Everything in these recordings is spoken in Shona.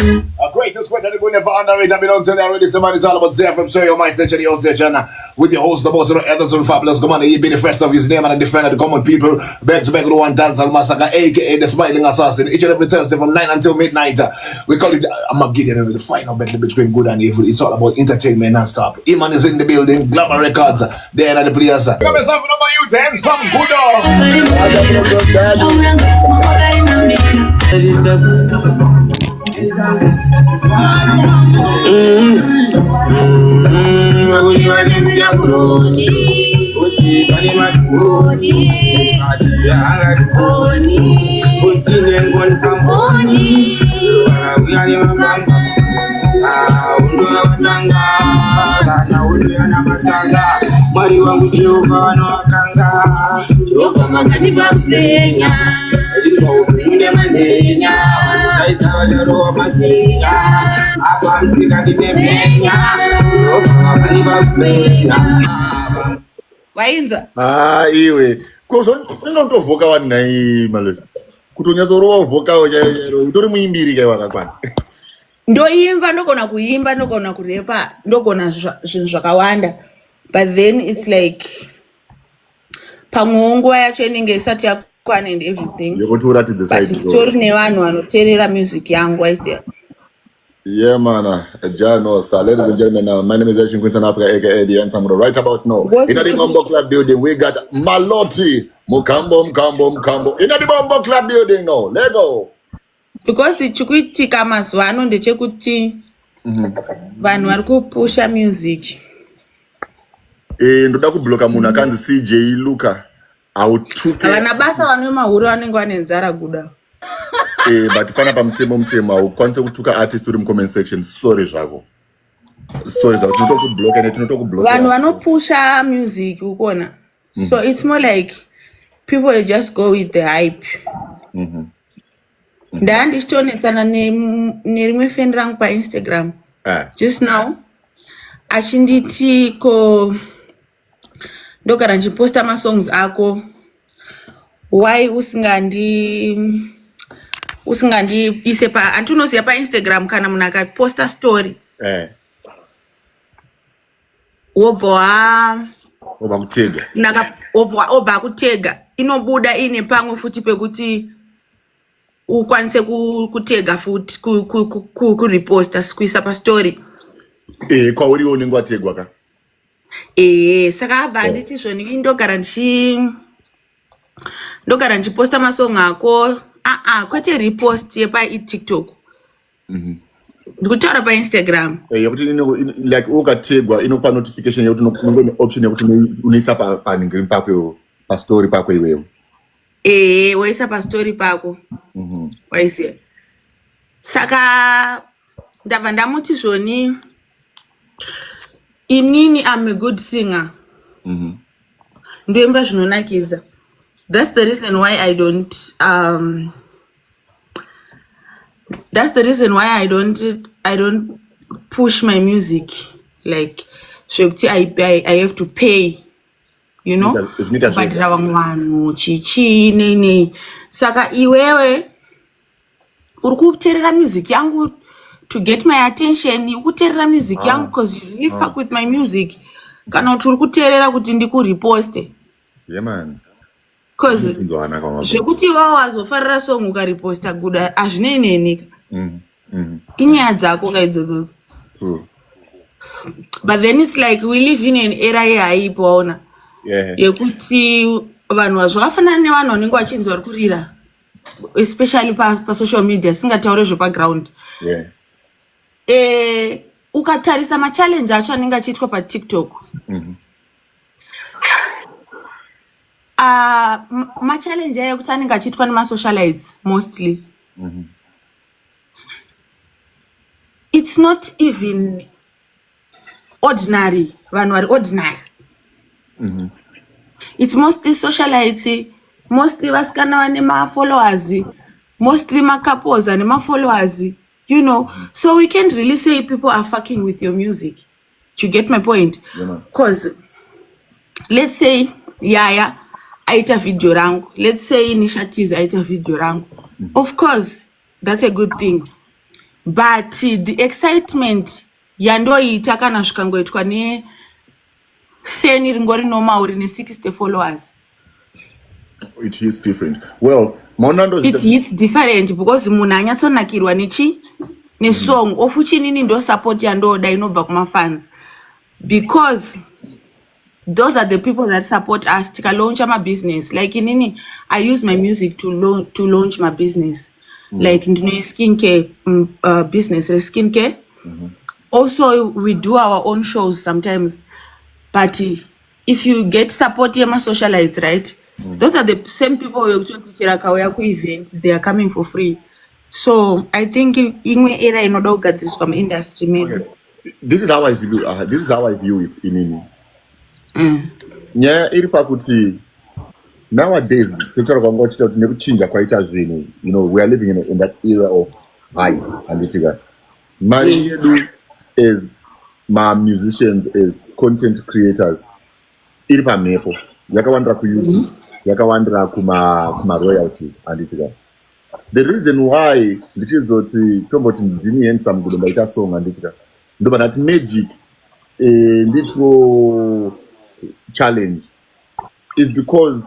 A greatest way that you never underrate. I've been on today already. Somebody it's all about Zay from Stereo My Station, your station. With your host, the boss of Anderson Fabulous. Come on, he be the first of his name and the defender of the common people. Back to back with one dance and massacre, aka the smiling assassin. Each and every Thursday from 9 until midnight. We call it I'm not getting the final battle between good and evil. It's all about entertainment non-stop. Iman is in the building, Glamour Records. There are the players. Come on, something about you, then some good Mari wangu Jehova wanawakanga Jehova magani bakutenya Inde mandenya Aita roho masenya Apa mtika kitemenya Jehova magani bakutenya Wainza iwe unotovoka wanai malozi kuti unyatsorova uvokawo chairo utori muimbiri kai wakakwana ndoimba ndogona kuimba ndogona kurepa ndogona zvinhu zvakawanda but then it's like pamwe nguva yacho inenge isati yakwana and everything yokuti uratidze side tori nevanhu vanoteerera music yangu aisiya. Yeah, man. Jano Star. Ladies and gentlemen, my name is Eshin Quinton Africa, aka the Answer. Right about now. In the Bombo Club building, we got Maloti Mukambo. In the Bombo Club building now. Let's go. Because chikuitika mazuva ano ndechekuti vanhu vari kupusha music. Ndoda kubloka munhu akanzi CJ Luka. Vana basa vane mahuro vanenge vane nzara guda. But pana pamutemo ukwanise kutuka artist uri comment section. Sorry zvako tinotokubloka tinotokubloka vanhu vanopusha music ukona. So it's more like people just go with the hype. Ndichitonetsana nerimwe friend rangu paInstagram just now achinditi ko ndogara ndichiposta masongs ako why usingandiise andinoziva paInstagram kana munhu akaposta story wobva kutega inobuda ine pamwe futi pekuti ukwanise kutega futi kureposta kuisa pastory kwauri unenge wategwa ka saka abva nditi zvoni ndogara ndichiposta masong ako kwete repost yepaTikTok ndikutaura paInstagram yekuti like ukategwa inopa notification yekuti unongone option yekuti unoisa paningiri pako pastory pako iwewe waisa pastory pako waisiya. Saka ndabva ndamuti zvoni inini I'm a good singer ndoimba zvinonakidza. That's the reason why I don't push my music like zvekuti I have to pay, you know, kubhadhira vamwe vanhu chichi nei. Saka iwewe uri kuteerera music yangu to get my attention, uri kuteerera music yangu because you really fuck with my music, kana kuti uri kuteerera kuti ndikureposte. Yeah man. Because zvekuti iwawo wazofarira song ukariposta guda hazvineinenika inyaya dzako kaidzodzo. But then it's like we live in an era yehaipo waona yekuti vanhu zvakafanana nevanhu vanenge vachinzi vari kurira especially pasocial media singataure zvepaground. Ukatarisa machallenge acho anenge achiitwa paTikTok machallenge ayo kuti anenge achiitwa nemasocialites mostly it's not even ordinary vanhu vari ordinary it's mostly socialites, mostly vasikana vane mafollowers, mostly macouples ane mafollowers, you know. So we can't really say people are fucking with your music. Do you get my point? Because let's say Yaya aita video rangu, let's say Nisha Tease aita video rangu. Of course, that's a good thing. but the excitement yandoita kana zvikangoitwa nefeni ringori normal rine 60 followers. It is different. Well, Monando It hits different because munhu anyatsonakirwa nesong ofu chinini ndo support yandoda inobva kumafans, because those are the people that support us tikalauncha my business. Like inini, I use my music to launch my business. Like ndine skincare business, skincare. Also we do our own shows sometimes, but if you get support my socialites, right, those are the same people who event, they are coming for free. So I think in era inoda this from industry maybe. Okay. This is how I view it in nyaya iri pakuti nowadays sekutaura kwanga uchita kuti nekuchinja kwaita zvinhu, you know, we are living in that era of high handitika mari yedu as musicians, as content creators iri pamhepo, yakawandira kuyoutube, yakawandira kuma-royalties handitika. The reason why ndichizoti tomboti ndini handsome good ndaita song handitika ndoba that magic nditro challenge is because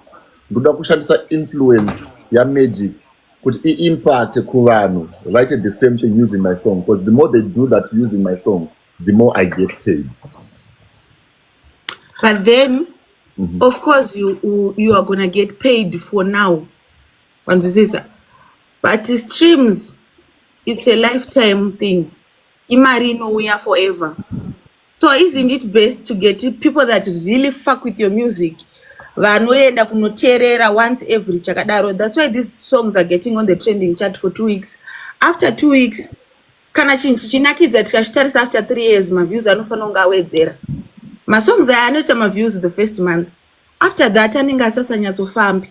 ndoda kushandisa influence ya magic kuti impact kuvanhu vaite the same thing using my song, because the more they do that using my song, the more I get paid. But then of course you are gonna get paid for now, but the streams, it's a lifetime thing. Imari no we are forever. So isn't it best to get people that really fuck with your music? Vanoenda kunoterera once every chakadaro. That's why these songs are getting on the trending chart for 2 weeks. After 2 weeks, kana chinakidza tikashitarisa after 3 years, my views anofana kunga awedzera. My songs are anoita my views the first month. After that, anenge asasanyatsofambi.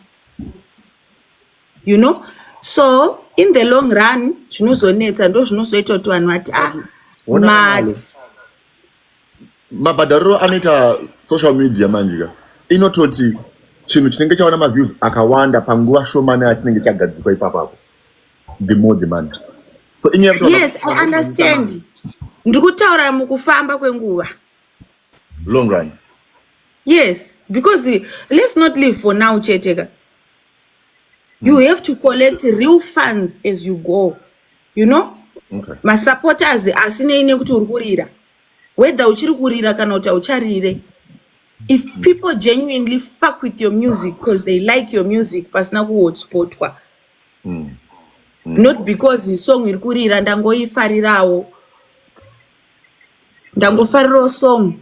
You know? So in the long run, zvinozonetsa ndo zvinozoita kuti vanhu vati mabhadhariro anoita social media manjika inototi chinhu chinenge chaona maviews akawanda panguva shomani achinenge chagadzikwa ipapapo, the more the money. So yes, I understand. Ndikutaura mukufamba kwenguva, long run. Yes, because let's not live for now cheteka. You have to collect real funds as you go, you know. Okay. My supporters asine kuti uri kurira, whether uchiri kurira kana kuti ucharire. If people genuinely fuck with your music because they like your music, pasina kuhotspotwa, not because the song iri kurira ndangoifarirawo, ndangofarirawo song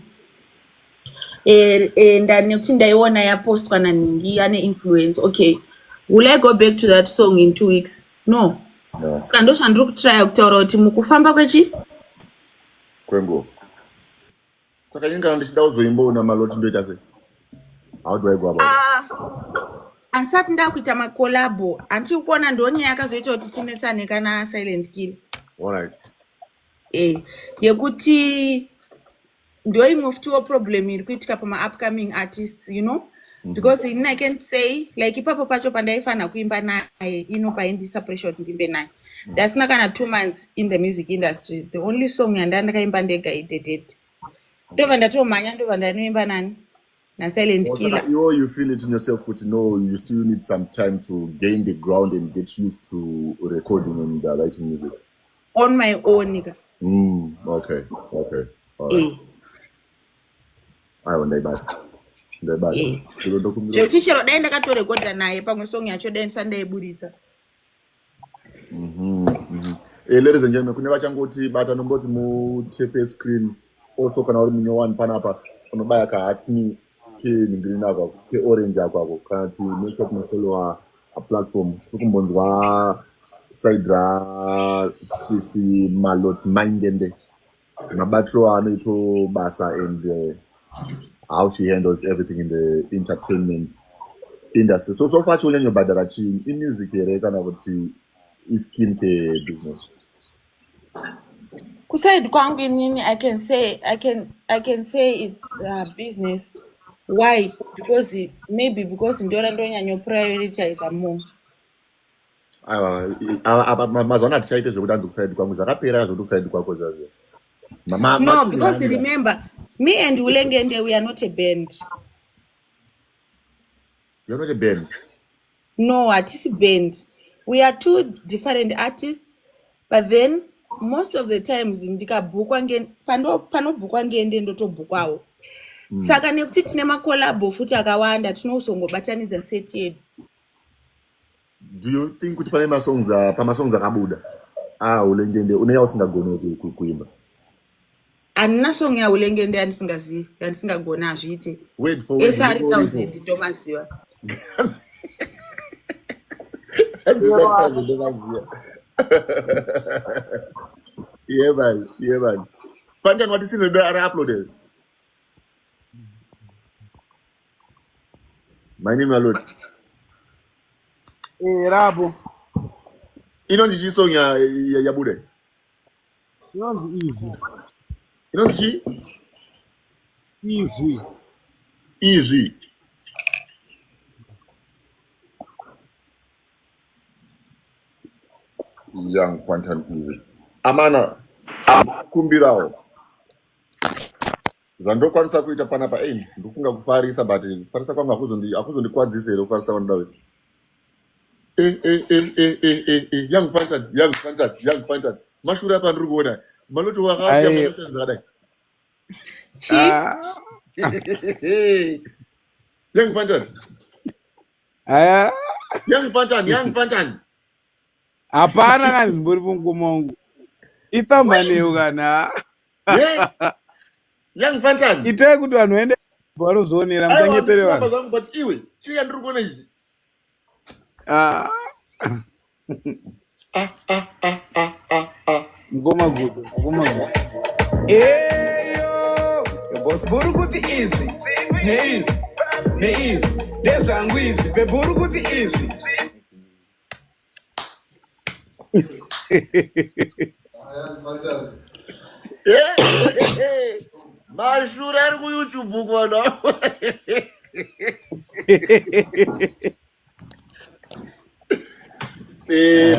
nekuti ndaiona yapostwa naningi ane influence. Okay, will I go back to that song in 2 weeks? No. Saka ndo chandiri kutry kutaura kuti mukufamba kwenguva. Saka inini kana ndichida kuzoimboona Maloti ndoita sei? How do I go about it? Ansati ndakuita makolabo, handiri kuona ndonyaya yakazoita kuti tinetsane kana Silent Kill. Alright. Yekuti ndo imwe futi problem iri kuitika pama upcoming artists, you know. Because I can say like ipapo pacho pandaifana kuimba naye ino paindisa pressure kuti ndimbe naye. Ndasina kana 2 months in the music industry. The only song ndakaimba ndega idedete. Ndova ndatomhanya ndova ndanoimba nani na Silent Killer. You feel it in yourself but no, you still need some time to gain the ground and get used to recording and writing music. On my own, nigga. Okay. Alright. I want that. Tichero dai ndakatorekodha naye pamwe song yacho dai ndisandaiburitsa. Ladies and gentlemen, kune vachangoti bata nomboti mutepe screen also kana uri munyowani panapa unobaya kahatini keningiri nako keorange akwako kana kuti make up mufollowa aplatform sikumbonzwa side sisi Maloti Mindende mabatiro anoito basa and how she handles everything in the entertainment industry. So far chonyanya badara chini in music here kana kuti skincare business. Kuside kwangu nini, I can say it's business. Why? Because maybe because ndonyanya prioritize more. apa mazwana tichaite zvekuti anzokusaidi kwangu zvakapera zvekuti kusaidi kwako zvazvo. No, because remember, me and Ulengende, we are not a band. You're not a band? No, artist band. We are two different artists, but then most of the times ndikabhukwa panobhukwa ngende ndotobhukwawo. Saka nekuti tine makolabo futi akawanda tinosongobatanidza set yedu. Do you think kuti pane pamasongs akabuda Ulengende une yausingagone kuimba? Anina song ya Ulengende yandisingazivi, yandisingagona azviite. Wait for Esari tauzedi tomaziva. Yeah man. Fantan, what is in the are uploaded? My name is Lord. Rabo. Inonzi song ya bude. Inonzi easy. Young Fantan easy. Amana kumbirawo. Zvandokwanisa kuita panapa ndofunga kufarisa but kufarisa kwangu akuzondikwadzisira kufarisa wandawe. Young Fantan. Mashura apa ndiri kuona. Maloti wakasiya maloti zvakadai. Young Fantan. Young Fantan. Hapana kanzimbori mungumongu. Itambaneu kana. Young Fantan. Itai kuti vanhu vaende varozonera mutanyepere vanhu. But iwe, chii yandiri kuona izvi? Ngoma gudu. Buri kuti easy. He is. Desangu easy. Buri kuti easy. Mashura ari ku YouTube kona.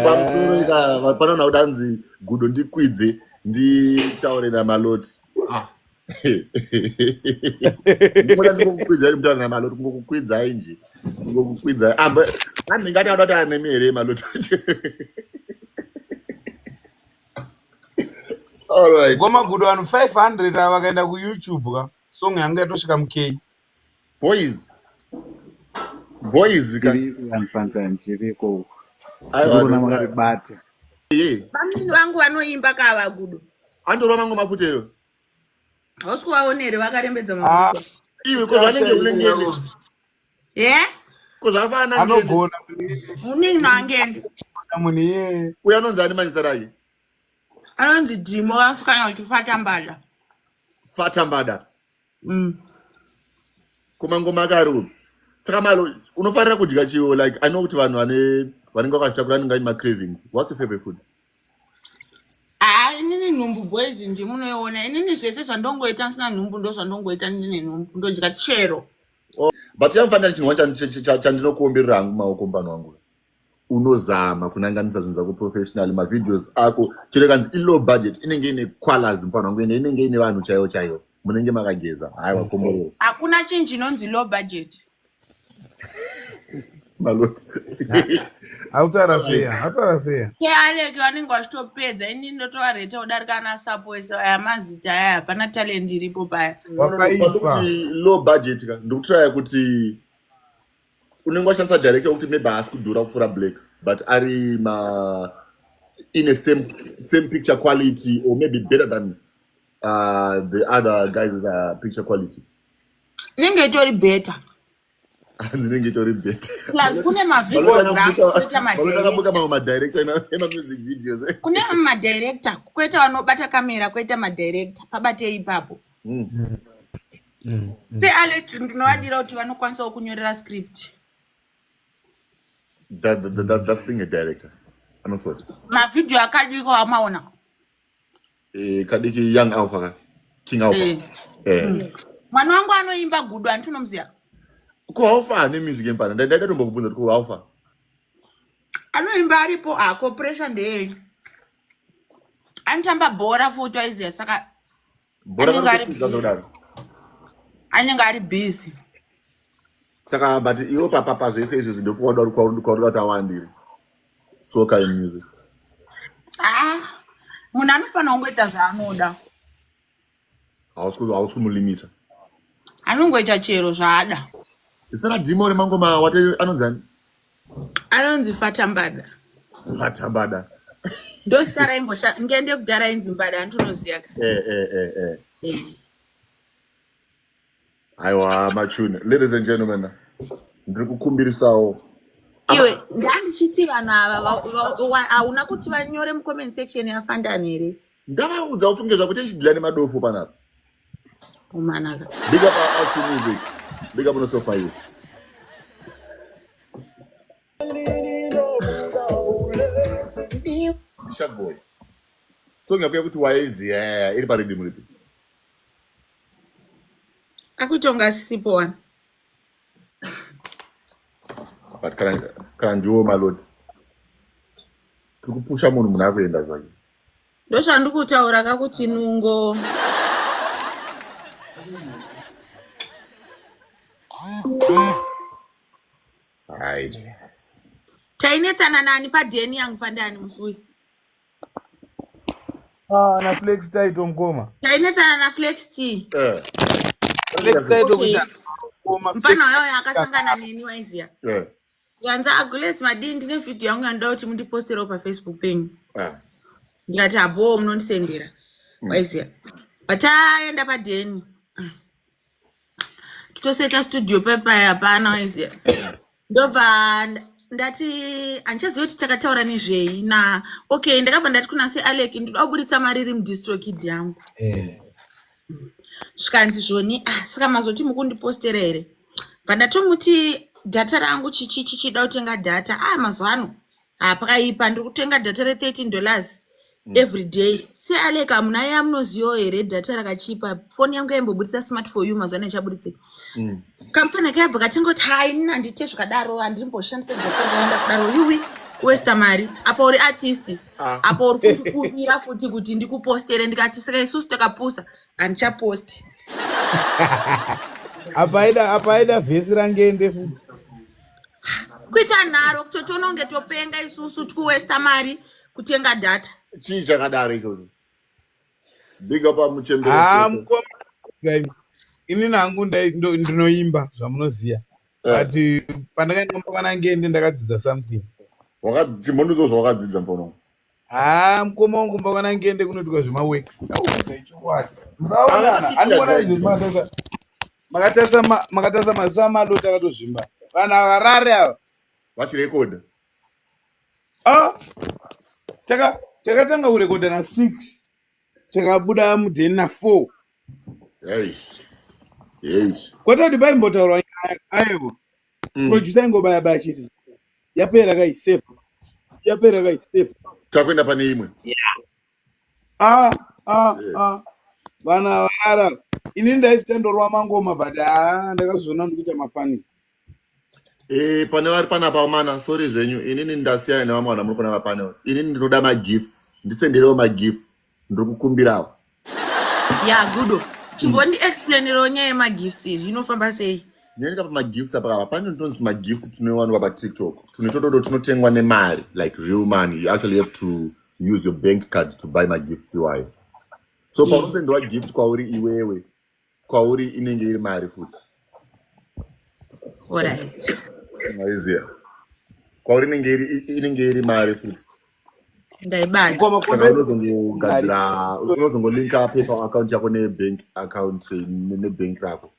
Pamusoro ika panona udanzi gudo ndikwidze nditaure namaloti. Ndimoda ndikukwidza ari mutaura namaloti kungokukwidza nje. Kungokukwidza. Ndingati adota ane mere maloti. All right. Ngoma gudu vanhu 500 avakaenda kuYouTube ka. Song yangu yatosvika mukei. Boys ka. Fantan tiriko. Aiwa maribate. Bamini vangu vanoimba kava gudu. Andorwa mangu mafutero. Hausiwaonere vakarembedza mafuta. Iwe ko zvanenge Ulengende. Ko zvafana anogona munini mangende. Muni ye. Uya anonzi ani manisa rake? Anonzi Dimo afukanya kuti Fatambada. Fatambada. Kumangoma akaru. Saka malo unofarira kudya chiwo like I know kuti vanhu vanenge vakazvitakura ninga ma cravings. What's your favorite food? Inini nhumbu boys ndimunoiona. Inini zvese zvandongoita sina nhumbu ndo zvandongoita ndine nhumbu ndodya chero. But yamfanira chinhu chandinokuombera hangu maoko pano wangu. Unozama kunanganisa zvinhu zvako professional mavideos ako chirekanzi low budget inenge ine quality mpano wangu inenge ine vanhu chaiwo munenge makageza haiwa komborero hakuna chinhu chinonzi low budget maloti autara fair kealeke vanenge vachitopedza ini ndotovareta kudarika ana sapoesa aya mazita aya hapana talent iripo paya kuti low budget ka ndikutraya kuti unenge wachanisa director kuti maybe haasi kudhura kupfuura blacks but ari in a same picture quality or maybe better than the other guys' picture quality. Inenge itori better. Zinenge itori better. Plus kune mavideograph kuita madirector ena music videos. Kune madirector kuita vanobata kamera kuita madirector pabate ipapo. Se ale ndinowadira kuti vanokwanisa kunyorera script. That's being a director. I'm not sure. Ma video akadiko amaona. Kadiki Young Alpha, King Alpha. Mwana wangu anoimba gudu antunomziya. Ko Alpha ne music empana. Ndenda ndombokubvunza kuti ko Alpha. anoimba aripo ako pressure ndeyenyu anotamba bhora futi waiziya saka anenge ari busy saka but iwo papa zvese izvi ndopwada kwauri tawandiri soka music munhu anofanira kungoita zvaanoda hausi kumulimita anongoita chero zvaada isana dhimo remangoma wate anonzani anonzi fatambada ndosara imbosha ngende kugara inzimbada antonoziya aiwa machuna. Ladies and gentlemen, ndiri kukumbirisawo iwe ndandichiti vanhu ava hauna kuti vanyore mucomment section yafandani here ndavaudza ufunge zvakuti ichidhila nemadofu panapa umanaka big up us to music, big up unosofa you Shark Boy song yako yakuti waiziya iri paridhimu ripi akutonga sipo one but kana ndiwo maloti tiri kupusha munhu akuenda zvake ndozvandikutaura kakuti nungo tainetsana nani padheni yangu fandani musui na flex taito mkoma tainetsana na flex t flex taito kuti mfana wayo akasangana neni waiziya yanza Agnes Madini ndine video yangu yandoda kuti mundiposterawo pafacebook penyu ndikati abo munondisendera waiziya pataenda padheni totoseta studio pepa hapana waiziya ndobva ndati handichaziva kuti takataura nezvei na okay ndakabva ndati kuna sealek ndoda kubuditsa mari iri mudistrokid yangu zvikanzi zvoni saka mazoti mukundipostera here pandatomuti data rangu chichida kutenga data mazuva ano pakaipa ndiri kutenga data re$13 every day sealek hamuna yamunozivawo here data rakachipa foni yangu yaimbobuditsa smart for you mazuva ano ichabuditsei kamufana kaibva katenga kuti hai nini handite zvakadaro handirimboshandisa data rakawanda kudaro iwi kuwesta mari apa uri artist apa uri kundikuvira futi kuti ndikupostere ndikati saka isusu takapusa handichaposti apaida vhesi rangende futi kuita nharo kutotiona kunge topenga isusu tikuwesta mari kutenga data chii chakadaro ichocho big up amuchembere inini hangu ndinoimba zvamunoziya but pandakaenda mukwanangende ndakadzidza something chimhondodzo zvawakadzidza mfono mukoma wangu mbakwanangende kunoitwa zvemaworks mukaonana andikuona izvo makatarisa maziso amadota akatozvimba vanhu avarare ava vachirekodha takatanga kurekodha na6 takabuda mudheni na4 kwata kuti paimbotaurwa aiwo producer ingobaya chisi yapera kai safe takuenda pane imwe vana varara inini ndaisitandorwa mangoma but ndakazozona ndikuita mafanisi pane vari panapa mana sori zvenyu inini ndasiyana nevamwe vanhu muri panapa pane inini ndinoda magifts ndisenderewo magifts ndiri kukumbirawo gudo chimbondi explainirawo nyaya yemagifts izvi inofamba sei nyenga pamagifts apa pane ndonzi magifts tunowanwa patiktok tunotododo tunotengwa nemari like real money. You actually have to use your bank card to buy magifts iwayo so paunosendewa gift kwauri iwewe kwauri inenge iri mari futi alright maiziya kwauri inenge iri mari futi ndaibata unozongolinka PayPal account yako nebank account nebank rako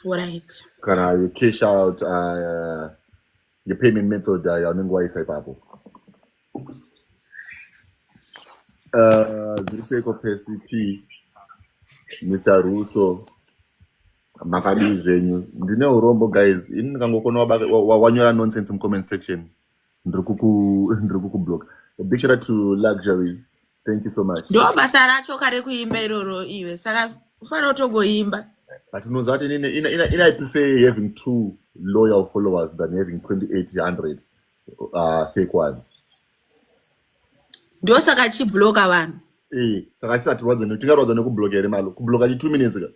alright kana you cash out your payment method yaunenge waisa ipapo Ziriseko PCP Mr. Russo makadi zvenyu ndine urombo guys ini ndikangokona wanyora nonsense comment section ndiri kukublock. A big shout out to Luxury, thank you so much. Ndo basa racho kare kuimba iroro iwe saka ufana utogoimba but unoziva kuti I prefer having 2 loyal followers than having 2800 fake one. Ndosaka chibloka vanhu. Saka tisatirodza tingarodza nekublokera malo. Kubloka 2 minutes ago.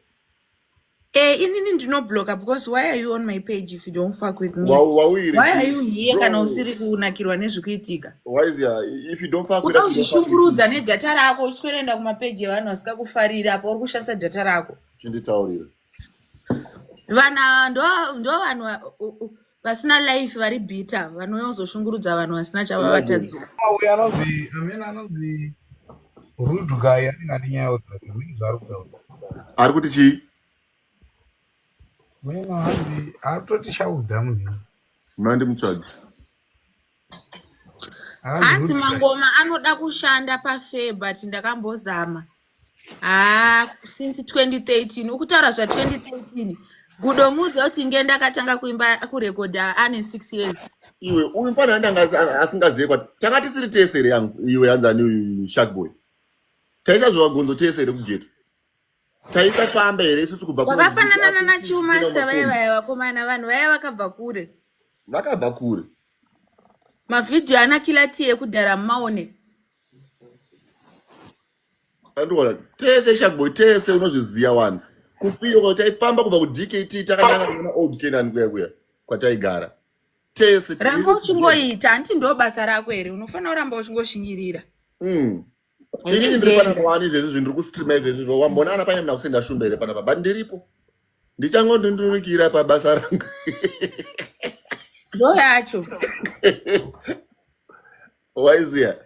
Inini ndinobloka because why are you on my page if you don't fuck with me? Why are you here kana usiri kunakirwa nezvikuitika? Why is here? If you don't fuck with us, uchishungurudza nedata rako uchisweraenda kumapeji evanhu vasikakufarira apo uri kushandisa data rako. Chinditaurira. Vana ndo vanhu vasina life vari bita vanozoshungurudza vanhu vasina chavavatadzira. Uyu anonzi rude guy anenge nyaya yaudzari ari kuti chii? Mwena hanzi atoti chaudha munhu. Mandi mutsvaga. Hanzi mangoma anoda kushanda pafair but ndakambozama. Since 2013 ukutaura zva 2013 gudomudza kuti nge ndakatanga kuimba kurekodha ane 6 years. Iwe uyu mfana ndanga asingazive kwati takati siri tesere yangu iwe yanzani uyu Sharkboy. Taisa zvagonzo tesere kugeto. Taisa famba here isusu kubva kure. Wakafanana na Chiumaster vaya vakomana vanhu vaya vakabva kure. Vakabva kure. Mavideo anakila tie kudhara maone. Andora tese Sharkboy tese unozviziva wani. Kufika kuti taifamba kubva kuDKT takananga kuna Old Canaan kuya kwataigara. Tese ramba uchingoita anti ndo basa rako here unofanira kuramba uchingoshingirira. Ini ndiri pana kwani izvezvi zvindiri kustreama izvezvi wambona ana pane mna kusenda shumba here panapa but ndiripo. Ndichangodindurikira pabasa rangu. Ndo yacho. Waiziya.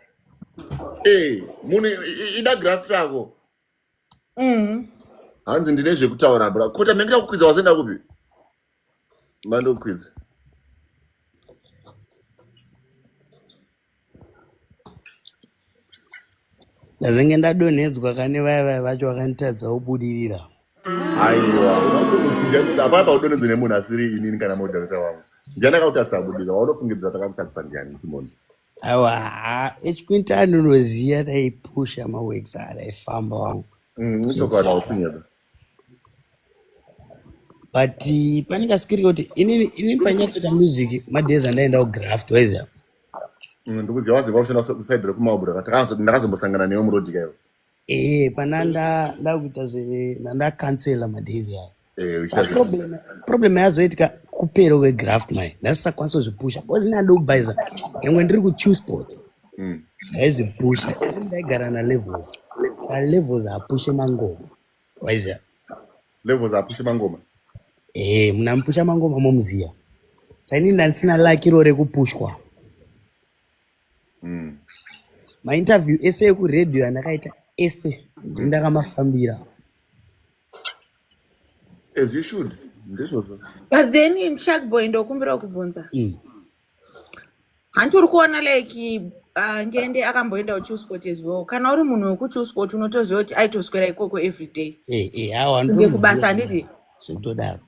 Munhu ida graft rako. Hanzi ndine zvekutaura bra. Kota mengida kukwidza wasenda kupi? Mando kukwidza. Ndazenge ndadonhedzwa kane vaya vacho vakanditadza ubudirira. Aiwa, unokuja apapa udonhedze nemunhu asiri inini kana moderator wangu. Njana kautasa budirira, wanofungidzira takamukadzisa ndiani Timoni. Aiwa, Quintan unoziya taipusha maworks aifamba wangu. Nitokada usinyeza. But panikasikiri kuti inini panyatsota music madezi andaenda kugraft waiziya. Ndikuziva waziva kushanda kusaidira kumabura ndakazombosangana newe murodhi kayo. Pana ndakuita ndakansela madezi ayo. Problem yazoitika kupera kwegraft mai ndasisakwanisa kuzvipusha because ndinada kubaiza nyangwe ndiri kuChewsport. Ndaizvipusha ndaigara nalevels. Levels apushe mangoma waiziya. Levels apushe mangoma. Munamupusha mangoma momuziya. Saini ndandisina lakiro rekupushwa. Mainterview ese ekuredio andakaita ese ndakamafambira. As you should. But then in Sharkboy ndokumbira kubvunza. Hanti uri kuona like ngende akamboenda kuChewsport as well. Kana uri munhu wekuChewsport unotoziva kuti aitoswera ikoko every day. Hawa ndikubasa ndiri. Zvekutodaro.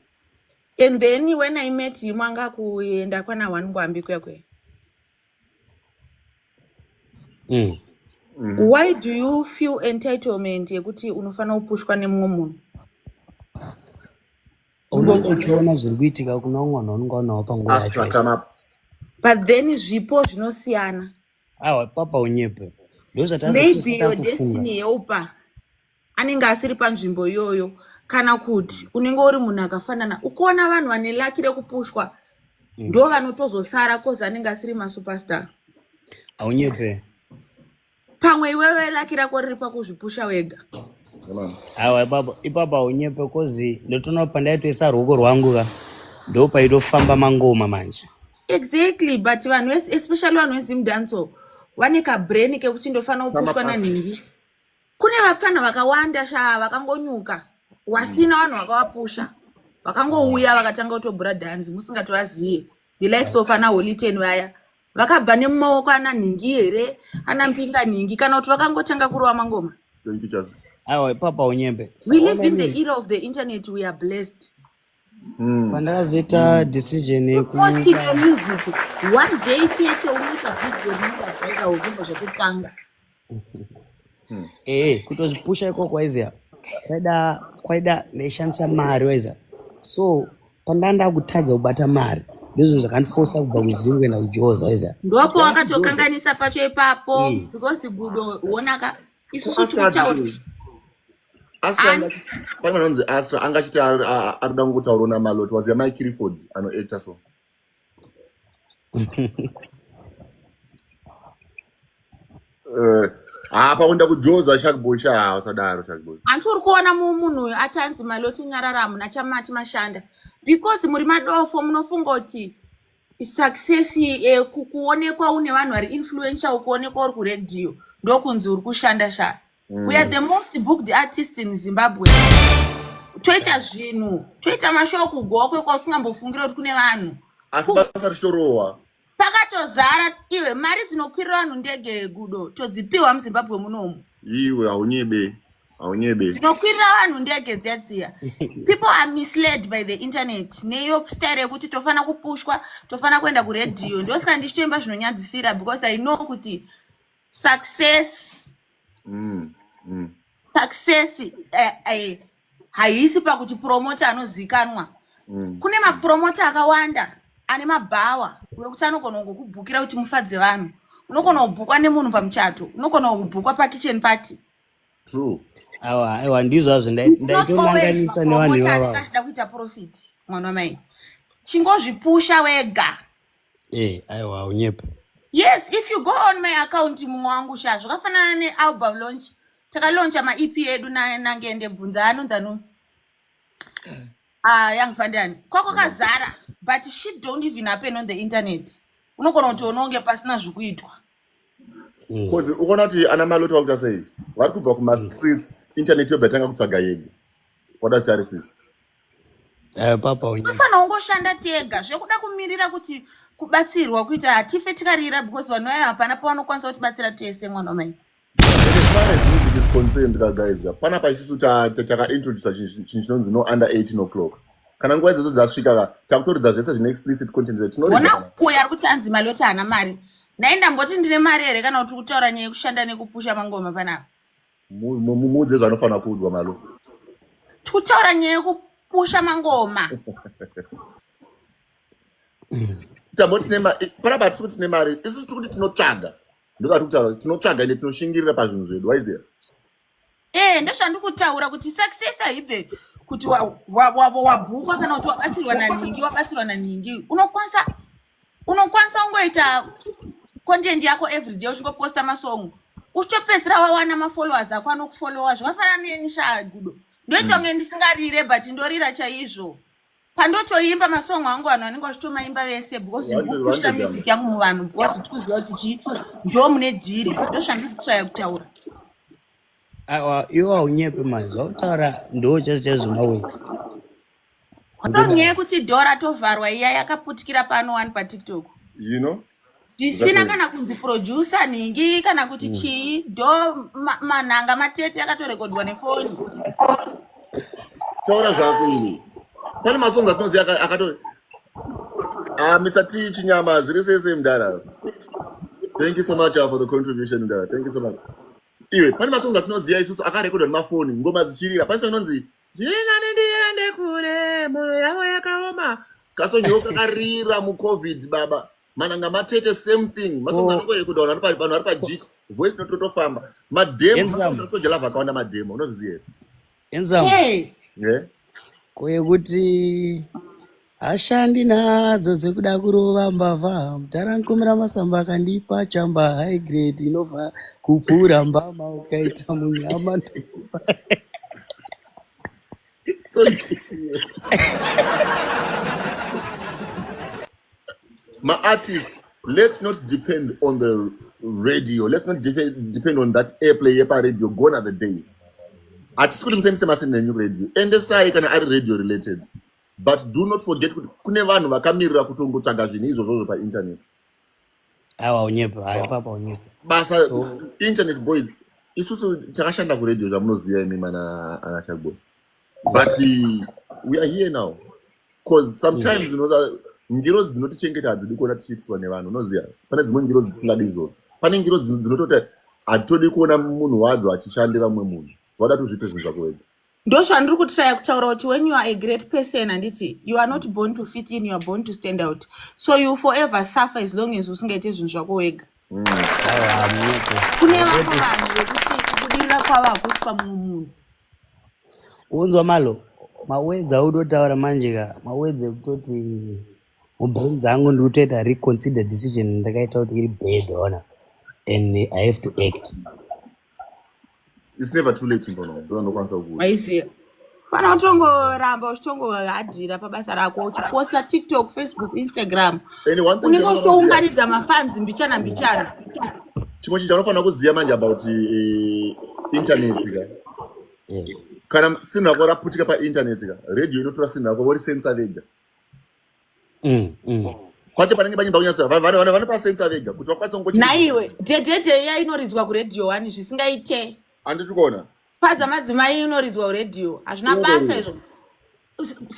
And then when I met him anga kuenda kwana Wangwambi kwekwe. Why do you feel entitlement yekuti unofana kupushwa nemumwe munhu? Unongochiona zviri kuitika kuna umwe munhu unongonawo panguva yacho. But then zvipo zvinosiyana. Papa unyepe. Maybe your destiny helper anenge asiri panzvimbo iyoyo kana kuti unenge uri munhu akafanana ukoona vanhu vane laki rekupushwa ndo vanotozosara kozi anenge asiri masuperstar. Aunyepe. Pamwe iwewe laki rako riri pakuzvipusha wega. Ipapa unyepe kozi ndotoona pandaitoisa ruoko rwangu ndo paitofamba mangoma manje. Exactly, but vanhu especially vanhu vezimdanso vane kabrain kekuti ndofana kupushwa nanhingi. Kune vafana vakawanda vakangonyuka wasina vanhu vakavapusha vakangouya vakatanga kutobhura dhanzi musingatovazive the likes of ana Holiten vaya vakabva nemumaoko ana nhingi here ana mpinga nhingi kana kuti vakangotanga kurova mangoma. Papa unyembe. We live in the era of the internet. We are blessed. Pandakazoita decision posting your music one day chete unoita video rinobva uzimbo zvekutanga. Kutozvipusha ikoko waiziya kwaida neishandisa mari waiziya. So pandanda kutadza kubata mari ndizvo zvakandifosa kubva kuzingwe nakujoza waiziva. ndopo wakatokanganisa pacho ipapo because gudo uonaka isusu tikutaura pane vanonzi Astra angachiti arida kutaura naMaloti waziva Mike Clifford anoacta so paunda kujoza Sharkboy usadaro Sharkboy anti uri kuona munhu uyu achanzi Maloti Nyararamu nachamati mashanda because muri madofo munofunga kuti success kuonekwa une vanhu vari influential kuonekwa uri kuredhiyo ndokunzi uri kushanda shanda. We are the most booked artists in Zimbabwe. Toita zvinhu toita mashow kugowa kwekwa usingambofungira kuti kune vanhu asi basa richitorohwa pakatozara iwe mari dzinokwirira vanhu ndege gudo todzipiwa muZimbabwe munomu iwe haunyebe dzinokwirira vanhu ndege dziya people are misled by the internet neyo style yekuti tofana kupushwa tofana kuenda kuredhiyo ndosaka ndichitoimba zvinonyadzisira because I know kuti success haisi pakuti promota anozikanwa kune mapromota akawanda ane mabhawa wekuti anogona kukubhukira kuti mufadze vanhu unogona kubhukwa nemunhu pamuchato unogona kubhukwa pakitchen party true aiwa ndizvo azvo ndaitonanganisa nevanhu ivava achida kuita profit mwana wamai chingozvipusha wega aiwa unyepa. Yes, if you go on my account mumwe wangu sha zvakafanana nealbum launch takalauncha ma-EP edu nangende bvunza anonzano Young Fandani kwako kazara but shit don't even happen on the internet unogona kuti unonge pasina zvikuitwa because ukaona kuti ana Maloti wakuita sei vari kubva kumastreets internet yobva kutsvaga yega wada kutarisisa papa unyepa tofana ungoshanda tega zvekuda kumirira kuti kubatsirwa kuita hatife tikarira because vanhu vayo hapana pavanokwanisa kutibatsira tese mwana wamai concerned guys panapa isusu takaintroduce chinhu chinonzi no under 18 o'clock kana nguva idzodzo dzasvika takutoridza zvese zvine explicit content ona uyo ari kuti anzi Maloti haana mari ndaenda mboti ndine mari here kana kuti kutaura nyaya yekushanda nekupusha mangoma panapa mudze zvanofanira kuudzwa Malo tikutaura nyaya yekupusha mangoma panapa tisi kuti tine mari isusu tiri kuti tinotsvaga ndokati kutaura tinotsvaga ende tinoshingirira pazvinhu zvedu waiziva ndozvandikutaura kuti success haibve kuti wabhukwa kana kuti wabatsirwa naningi unokwanisa ungoita content yako everyday uchingoposta masongo uchitopedzisira wawana mafollowers ako anokufollowa zvakafanana nenisha gudo ndoitonge ndisingarire but ndorira chaizvo pandotoimba masongo angu vanhu vanenge vachitomaimba vese because ndikupushira music yangu muvanhu because tikuziva kuti ndo mune dhiri ndozvandikutraya kutaura iwo haunyepe mani zvakutaura ndo chese chezvimawezi nyaya yekuti dhora tovharwa iya yakaputikira pano wani patiktok ndisina kana kunzi producer ningi kana kuti chii ndo manhanga matete akatorekodwa nefoni taura zvako ini pane masongo atinoziva akatori Mr. T Chinyama zviri sese mudara. Thank you so much for the contribution mudara. Thank you so much. Iwe pane masongo atinoziva isusu akarekodwa nemafoni ngoma dzichirira pane inonzi ndingani ndiende kure moyo yavo yakaoma kasongo kakarira mucovid baba mananga matete same thing masongo anongorekodwa vanhu vari pajit voice note totofamba mademo soja lava akawanda mademo unozviziva enzamu kwekuti hashandi nadzo dzekuda kurova mbavha mutarankumira masamba akandipa chamba high grade inobva kupfuura mbama ukaita munyama my artists, let's not depend on the radio. Let's not depend on that airplay radio. Gone are the days. Artists couldn't send them a new radio. And the site and other radio related. But do not forget, kune vanhu vakamirira kutongotsvaga zvinhu izvozvo pa internet. Awa unyepa, papa unyepa. Basa internet boys. Isusu takashanda ku radio zvamunoziva imi mana anachagbo. But we are here now. Because sometimes you know that ngiro dzinotichengeta hadzidi kuona tichiitwa nevanhu unoziva pane dzimwe ngiro dzisingadi izvozvo pane ngiro dzinototi hatitodi kuona munhu wadzo achishandira mumwe munhu wada tuzviite zvinhu zvako wega Ndozvandiri kutry kutaura kuti when you are a great person handiti you are not born to fit in, you are born to stand out, so you forever suffer as long as usingaite zvinhu zvako wega. Kune vamwe vanhu vekuti kubudirira kwavo hakusi pamumwe munhu. unzwa malo mawedzi autotaura manje ka mawedzi ekutoti mubrain dzangu ndiri kutoita reconsider decision ndakaita kuti iri bad ona and I have to act. It's never too late ndokwanisa kukuya. Waiziva fana utongoramba uchitongohadhira pabasa rako uchiposta TikTok, Facebook, Instagram, unenge uchitounganidza mafans mbichana mbichana. Chimwe chinhu chaunofanira kuziva manje about internet ka kana sinhu rako raputika painternet ka radio inotora sinhu rako vorisensa vega kwate panenge panyimba kunyatsa vanopa sensa vega kuti vakwanisa kungochii naiwe dhedhedhe iya inoridzwa kuredhiyo 1 zvisingaite handiti kuona padza madzimai inoridzwa kuredhiyo hazvina basa izvo.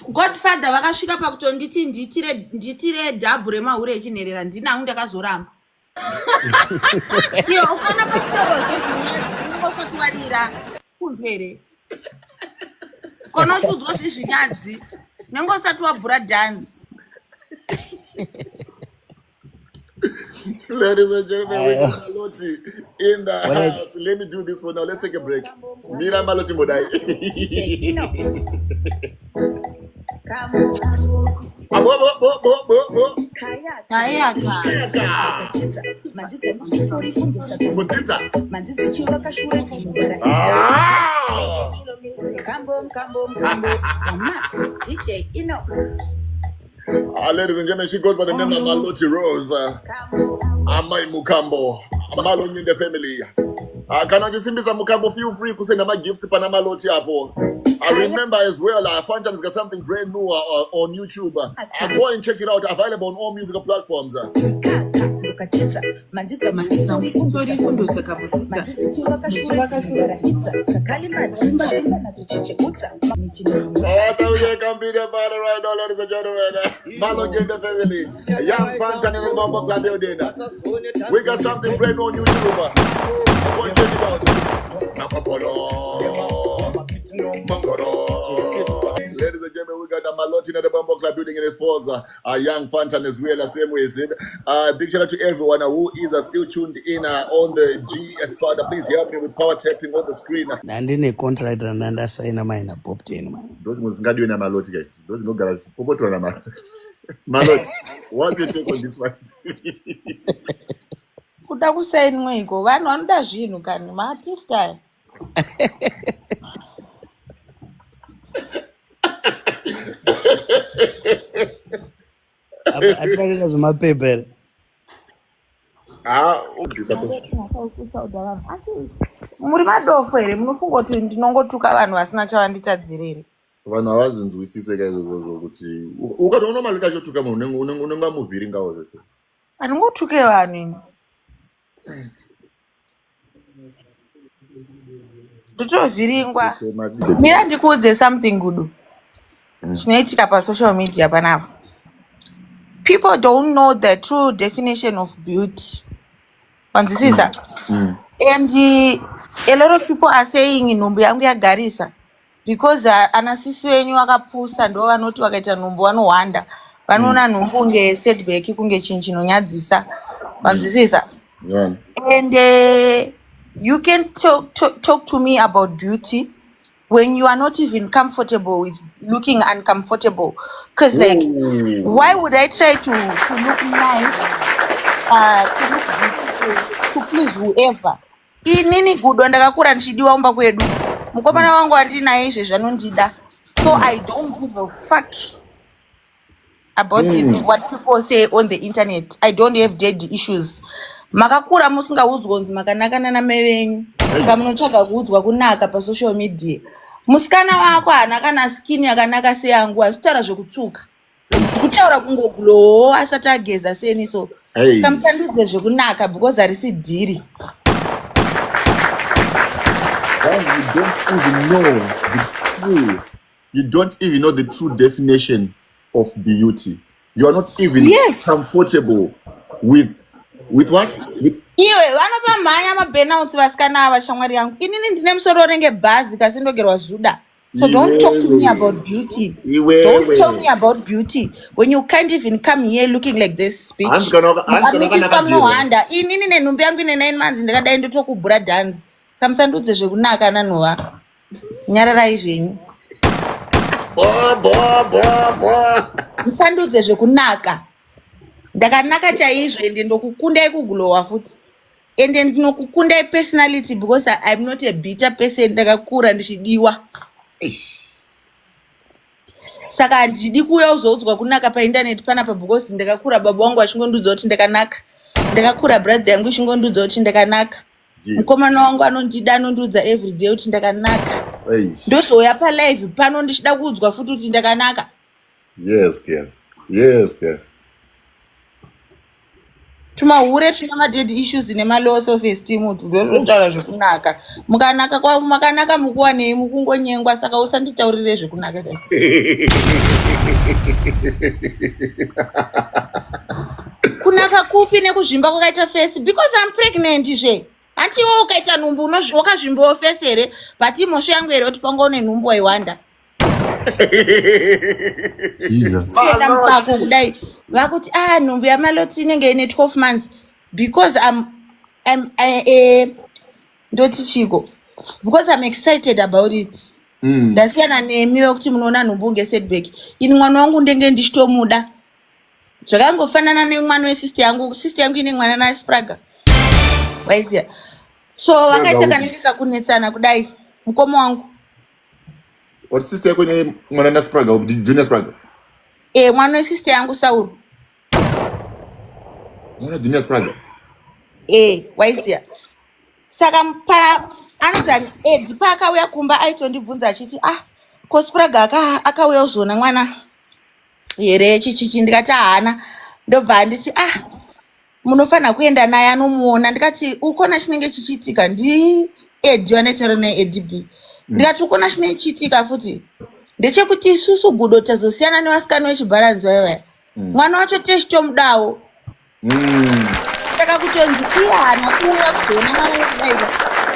Godfather vakasvika pakutonditi nditire dhabhu remahure echinherera ndinangu ndakazoramba. Iyo ukana pachitoro zvezvinongosatiwarira kunzvere konotudzwa zvezvinyadzi nengosati wabhura dhanzi. Ladies and gentlemen, we got Maloti in the house. Let me do this for now. Let's take a break. Mira Maloti Modai. Ladies and gentlemen, she goes by the name of Maloti Rose. Amai Mukambo. Malo in the family. Can I just see Mr. Mukambo feel free to send my gifts to Maloti Apo? I remember as well, Fantam's got something brand new on YouTube. Go and check it out. Available on all musical platforms. Ladies and gentlemen, Malo in the family. Young Fantan in the Bumble Club building. We got something brand new on YouTube. Go and check it out. Ladies and gentlemen, we got a Maloti in the Bumble Club building in the Forza. A young Fantan as well, the same way as it. Big shout out to everyone who is still tuned in on the GS part. Please help me with power tapping on the screen. Ndine contract randasaina maina pop 10 man. Those must not do in a Maloti guys. Those no garage. Maloti, what do you take on this one? Kuda kusainwa iko vanhu vanoda zvinhu kani maartist. Atarira zvemapepa muri madofo here munofunga kuti ndinongotuka vanhu vasina chavanditadzira here. Vanhu havazvinzwisise ka izvozvo kuti ukatoona Maloti achotuka munhu unenge amuvhiringawo zveshe. Handingotuke vanhu ini. Ndotovhiringwa. Mira ndikuudze something good. Zvinoitika pasocial media panapa. People don't know the true definition of beauty. Wanzwisisa? And a lot of people are saying nhumbu yangu yagarisa because anasisi wenyu vakapusa ndo vanoti vakaita nhumbu vanohwanda. Vanoona nhumbu kunge setback kunge chinhu chinonyadzisa. Wanzwisisa? And you can talk to me about beauty when you are not even comfortable with looking uncomfortable. Because like, why would I try to look nice, to look beautiful, to please whoever? Inini good ndakakura ndichidiwa umba kwedu. Mukomana wangu andinaye izve zvanondida. So I don't give a fuck about what people say on the internet. I don't have dead issues. Makakura musingaudzwa kunzi makanakana namai venyu saka munotsvaga kuudzwa kunaka pasocial media. Musikana wako haana kana skin yakanaka seyangu asitaura zvekutsuka kutaura kungogulo asati ageza seni so saka musandudze zvekunaka because harisi dhiri. You don't even know the true definition of beauty. You are not even comfortable with what? Iwe vanopa mhanya mabhenauti vasikana ava shamwari yangu. Inini ndine musoro renge bhazi kasi ndogerwa zuda. So don't talk to me about beauty. Don't tell me about beauty when you can't even come here looking like this, bitch. Nohanda inini nenhumbi yangu ine 9 months ndakadai ndotokubhura dhanzi saka musandudze zvekunaka nanhova nyararai zvenyu musandudze zvekunaka ndakanaka chaizvo ende ndokukundai kugulowa futi ende ndinokukundai personality because I'm not a bitter person ndakakura ndichidiwa saka handidi kuuya uzoudzwa kunaka paindaneti panapa because ndakakura baba wangu achingondudza kuti ndakanaka ndakakura brother yangu ichingondudza kuti ndakanaka mukomana wangu anondida anondudza everyday kuti ndakanaka ndozouya palive pano ndichida kuudzwa futi kuti ndakanaka. Yes girl. Tumahure tuna ma-dead issues nema-low self-esteem ndozvotaura zvekunaka makanaka mukuwanei mukungonyengwa saka usanditaurire zvekunaka kunaka kupi nekuzvimba kwakaita face because I'm pregnant zve hantiwo ukaita nhumbu wakazvimbawo face here but imhosvo yangu here kuti panga une nhumbu waiwanda enda mupako kudai vakuti nhumbu yamaloti inenge ine 12 months because ndoti chiko because I'm excited about it. Ndasiyana nemi wekuti munoona nhumbu ngesetback ini mwana wangu ndenge ndichitomuda zvakangofanana nemwana wesister yangu ine mwana naSpraga waiziya so vakaita kanenge kunetsana kudai mukoma wangu what sister yako ine mwana naSpraga junior Spraga mwana wesister yangu Sauro mwana junior Spraga waiziya saka anozani edi paakauya kumba aitondibvunza achiti ko Spraga akauya uzoona mwana here chichichi ndikati hana ndobva handiti munofanira kuenda naye anomuona ndikati ukona chinenge chichiitika ndi edi wanaitaura naEDB ndikati ukona chinenge chichiitika futi ndechekuti isusu gudo tazosiyana nevasikana vechibharanzi vaiwaya mwana wacho tesitomudawo saka kutonzi hana kuuya kuzoona mwana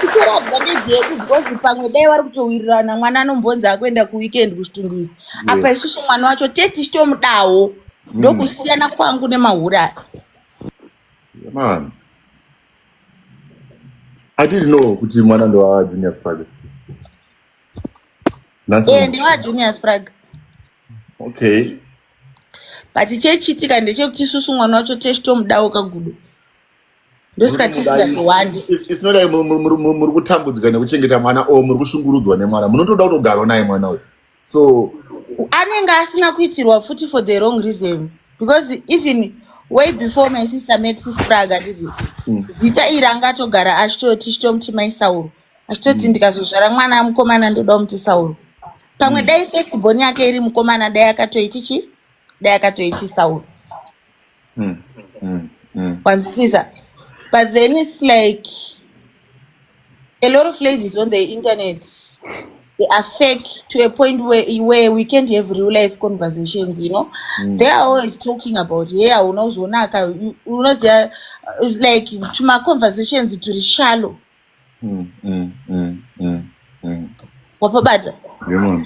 kutorabva nejeku because pamwe dai vari kutowirirana mwana anombonza akuenda kuweekend kuchitungwizi apa isusu mwana wacho testichitomudawo ndokusiyana kwangu nemahura man. I didn't know kuti mwana ndo wa junior Spraga ndiwa junior Spraga okay but chechiitika ndechekuti isusu mwana wacho testichitomudawo kagudo ndosikatisikatuwande it's not like muri kutambudzika nekuchengeta mwana muri kushungurudzwa nemwana munotoda kutogara naye mwana uyu so anenge asina kuitirwa futi for the wrong reasons because even way before my sister met Spraga zita iri angatogara achitoti chitomuti mai Sauro achitoti ndikazozvara mwana mukomana ndoda muti Sauro pamwe dai firstborn yake iri mukomana dai akatoiti Sauro wanzisiza. But then it's like a lot of ladies on the internet, they are fake to a point where we can't have real life conversations, you know. They are always talking about, like, to my conversations to the shallow. Wapabata.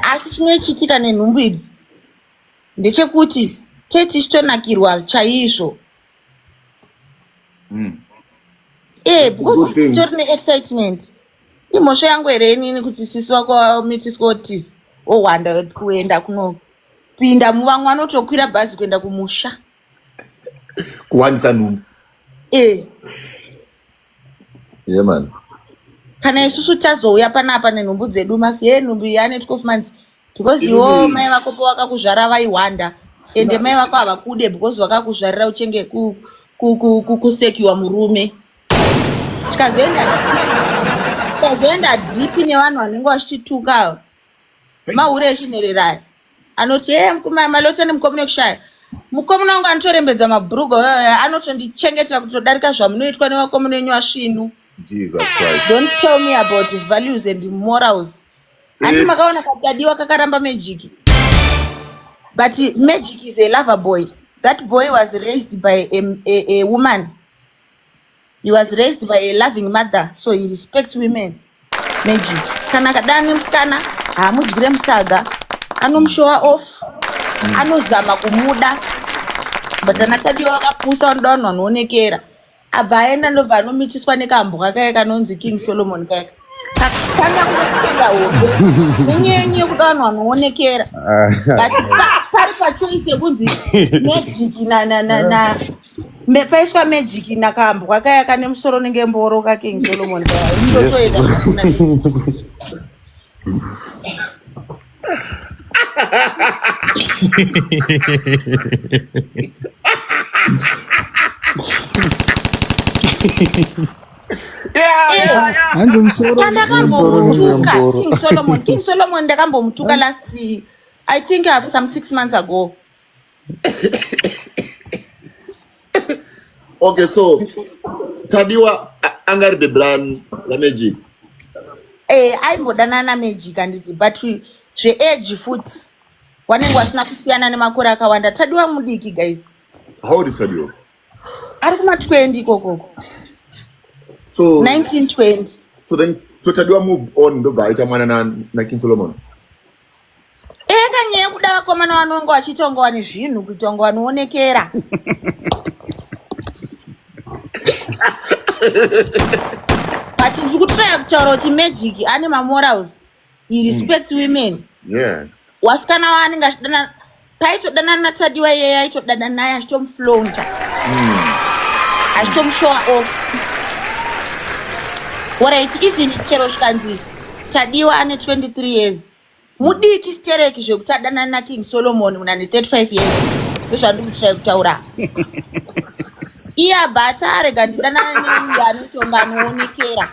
Asi chinochitika nenhumbu idzi ndechekuti tichitonakirwa chaizvo. Because titori neexcitement imhosvo yangu here inini kuti sisi wako waomitiswa otisi ohwanda kuenda kunopinda muvamwe anotokwira bhazi kuenda kumusha kuwandisa nhumbu man. Kana isusu tazouya panapa nenhumbu dzedu maki nhumbu yane 12 months because iwo mai vako pavakakuzvara vaihwanda ende mai vako havakude because vakakuzvarira uchenge kusekiwa murume tikazoenda dhipi nevanhu vanenge vachitituka mahure echinhererayo anoti malota nemukomana wekushaya mukomana wangu anotorembedza mabhurugu anotondichengetera kutodarika zvamunoitwa nevakomana wenyu vasvinu. Don't tell me about values and morals. Andi makaona kadadiwa kakaramba Magic, but Magic is a lover boy. That boy was raised by a woman. He was raised by a loving mother, so he respects women. Magic. Kana kadani mskana Hamudyire musaga. Anomushowa off. Anozama kumuda. But anatadiwa akapusa ndono anoonekera. Abva aenda ndobva anomitiswa nekambwa kaya kanonzi King Solomon kaya. Kakutanga kuenda hope. Nenyenye kuti vanhu vanoonekera. Pari pachoice yekunzi magic na paiswa magic nakambwa kaya kane musoro nenge mboro ka King Solomon kaya. Ndotoenda Hanze musoro. Ndakambomutuka King Solomon ndakambomutuka last, I think some 6 months ago. Okay, so Tadiwa angari bebran la magic. Aimbodana na magic anditi, but zveage futi wanenge wasina kusiyana nemakore akawanda. Tadiwa mudiki guys. How old is Tadiwa? Ari kuma 20 kokoko. So 1920. So Tadiwa moved on ndobva aita mwana na King Solomon. Kanyaya kuda vakomana vanonge vachitongwa nezvinhu kutongwa vanoonekera. But ndiri kutraya kutaura kuti magic ane mamorals. He respects women. Yeah. Wasikana vaanenge achidana paitodana naTadiwa iyeye aitodana naye achitomuflonta. Achitomushowa off. Alright, even chero zvikanzi Tadiwa ane 23 years. Mudiki stereki zvekuti adana na King Solomon munane 35 years. Ndozvandiri kutraya kutaura. Iye abata arega ndidanana nemunhu anotonga anoonekera.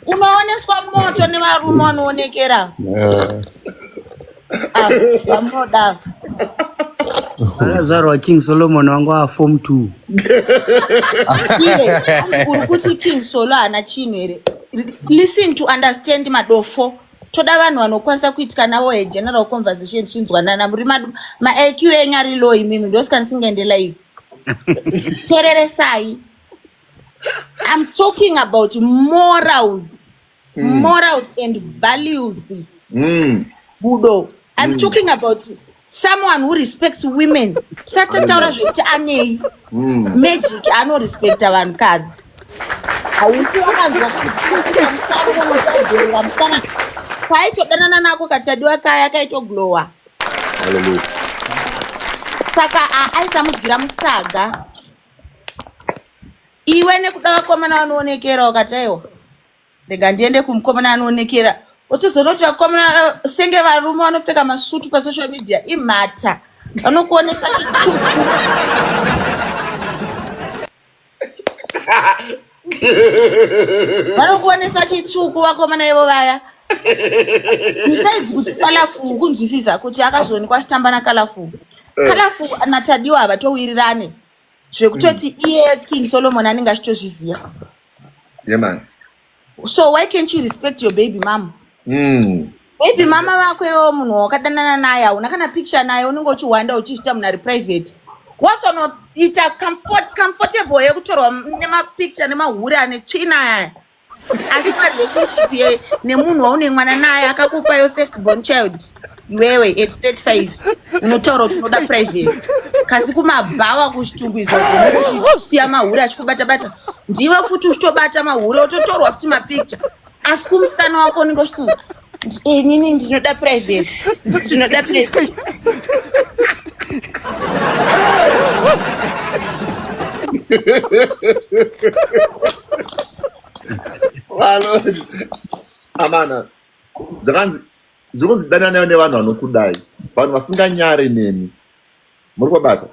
Unooneswa moto nevarume vanoonekera. Vamoda. Akazvarwa King Solomon wangu wa form 2. Kuri kuti King Solo hana chinhu here. Listen to understand madofo. Toda vanhu vanokwanisa kuitika navo general conversation chinzwanana muri ma-IQ enyu ari low imimi ndosikandisingaende live. Tereresai. I'm talking about morals. Morals and values. Budo. I'm talking about someone who respects women. Satataura zvekuti anei. Magic anorespekta vanhukadzi. Hauti wakanzwa kuti musana paitodanana nako kaTadiwa kaya kaitoglowa. Hallelujah. Saka aisamudyira musaga. Iwe nekuda vakomana vanoonekera wakataiwa. Rega ndiende kumukomana anoonekera. Utozonoti vakomana senge varume vanopfeka masutu pasocial media imhata. Vanokuonesa chitsvuku. Vanokuonesa chitsvuku vakomana ivo vaya. Besides kuti Kalafu kunzwisisa kuti akazoonekwa achitamba naKalafu. Kalafu naTadiwa havatowirirane. Zvekutoti iye King Solomon anenge achitozviziva. Yeah man. So why can't you respect your baby mama? Baby mama vako iwo munhu wakadanana naye hauna kana picture naye unenge uchihwanda uchiita munhu ari private. Wasonoita comfortable yekutorwa nemapicture nemahuri ane tsvina aya. Asi parelationship nemunhu waune mwana naye akakupa your first born child. Iwewe at 35 unotaura kuti unoda private. Kasi kumabhawa kuchitumbuizwa kusiya mahuri achikubata-bata. Ndiwe futi uchitobata mahuri utotorwa futi mapicture. Asi kumusikana wako unenge uchiti nini ndinoda private. Ndinoda private. Lord. Amana. Zvikuzidana nayo nevanhu vanokudai. Vanhu vasinganyare nemi. Muri kwabata.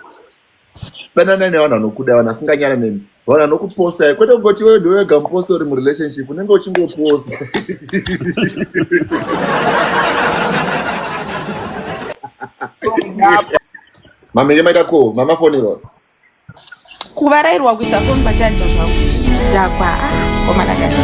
Danana nevanhu vanokudai, vanhu vasinganyare nemi. Vanhu vanokuposta. Kwete kungoti wewe ndiwe wega muposta uri murelationship. Unenge uchingoposta. Mami yemaita ko, mama fonero. Kuvarairwa kuisa foni pachanja zvangu. Ndakwa. Komana gani.